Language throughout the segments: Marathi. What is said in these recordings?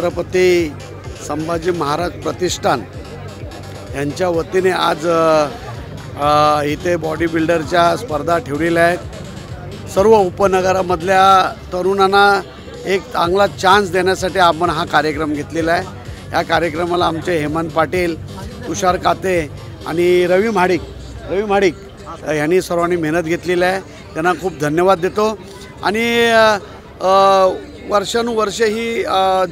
छत्रपती संभाजी महाराज प्रतिष्ठान यांच्या वतीने आज इथे बॉडी बिल्डरच्या स्पर्धा ठेवलेल्या आहेत। सर्व उपनगरामधल्या तरुणांना एक चांगला चान्स देण्यासाठी आपण हा कार्यक्रम घेतलेला आहे। या कार्यक्रमाला आमचे हेमंत पाटील, तुषार काते आणि रवी महाडिक यांनी सर्वांनी मेहनत घेतलेली आहे। त्यांना खूप धन्यवाद देतो। आणि वर्षानुवर्षे ही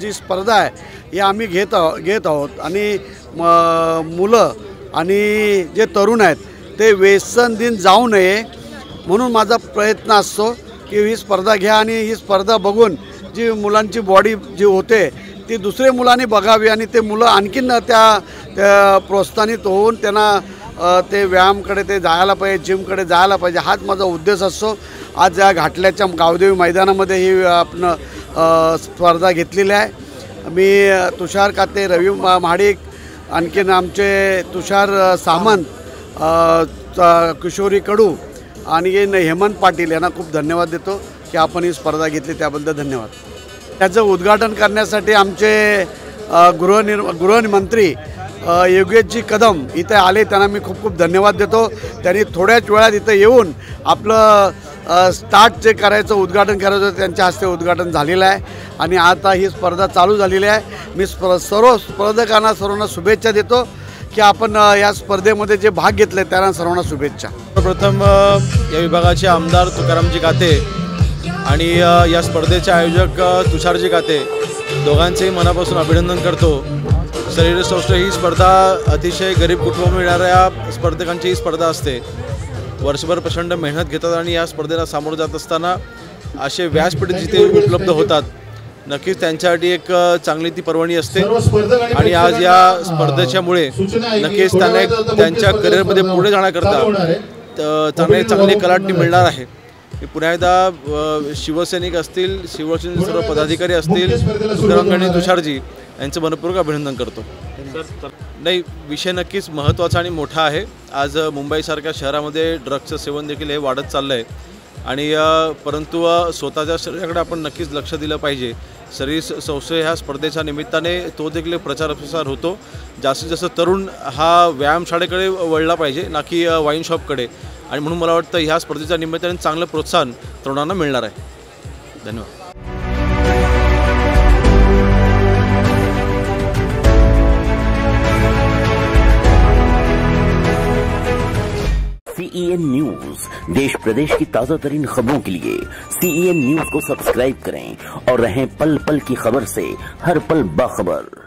जी स्पर्धा आहे ही आम्ही घेत आहोत आणि मुलं आणि जे तरुण आहेत ते व्यसन दिन जाऊ नये म्हणून माझा प्रयत्न असतो की ही स्पर्धा घ्या आणि ही स्पर्धा बघून जी मुलांची बॉडी जी होते ती दुसरे मुलांनी बघावी आणि ते मुलं आणखीन त्या प्रोत्साहित होऊन त्यांना ते व्यायामकडे ते जायला पाहिजे, जिमकडे जायला पाहिजे, हाच माझा उद्देश असतो। आज या घाटल्याच्या गावदेवी मैदानामध्ये ही आपण स्पर्धा घेतलेली आहे। मी तुषार काते, रवी महाडिक, आणखीन आमचे तुषार सामंत, किशोरी कडू आणि हेमंत पाटील यांना खूप धन्यवाद देतो की आपण ही स्पर्धा घेतली, त्याबद्दल धन्यवाद। त्याचं उद्घाटन करण्यासाठी आमचे गृहमंत्री योगेशजी कदम इथे आले, त्यांना मी खूप खूप धन्यवाद देतो। त्यांनी थोड्याच वेळात इथे येऊन आपलं स्टार्ट जे करायचं उद्घाटन करायचं होतं त्यांच्या हस्ते उद्घाटन झालेलं आहे आणि आता ही स्पर्धा चालू झालेली आहे। मी सर्व स्पर्धकांना सर्वांना शुभेच्छा देतो की आपण या स्पर्धेमध्ये जे भाग घेतले त्यांना सर्वांना शुभेच्छा। प्रथम या विभागाचे आमदार तुकारामजी काते आणि या स्पर्धेचे आयोजक तुषारजी काते दोघांचेही मनापासून अभिनंदन करतो। शरीर सौष्ठव ही स्पर्धा अतिशय गरीब कुटुंबातून येणाऱ्या स्पर्धकांची ही स्पर्धा असते। वर्षभर प्रचंड मेहनत घेतात आणि या स्पर्धेला सामोरं जात असताना असे व्यासपीठ जिथे उपलब्ध होतात नक्कीच त्यांच्यासाठी एक चांगली ती पर्वणी असते। आणि आज या स्पर्धेच्यामुळे नक्कीच त्यांना त्यांच्या करिअरमध्ये पुढे जाण्याकरता चांगली कलाटणी मिळणार आहे। पुन्हा एकदा शिवसैनिक असतील, शिवसेनेचे सर्व पदाधिकारी असतील, तुकाराम तुषारजी यांचं मनपूर्वक अभिनंदन करतो। नाही, विषय नक्कीच महत्त्वाचा आणि मोठा आहे। आज मुंबईसारख्या शहरामध्ये ड्रग्सचं सेवन देखील हे वाढत चाललं आहे आणि परंतु स्वतःच्या शरीराकडे आपण नक्कीच लक्ष दिलं पाहिजे। शरीर सौष्ठव ह्या स्पर्धेच्या निमित्ताने तो देखील प्रचार प्रसार होतो। जास्तीत जास्त तरुण हा व्यायामशाळेकडे वळला पाहिजे, ना की वाईन शॉपकडे, आणि म्हणून मला वाटतं ह्या स्पर्धेच्या निमित्ताने चांगलं प्रोत्साहन तरुणांना मिळणार आहे। धन्यवाद। CEN न्यूज, देश प्रदेश की ताजा तरीन खबरों के लिए CEN न्यूज को सब्सक्राइब करें और रहें पल पल की खबर से हर पल बाखबर।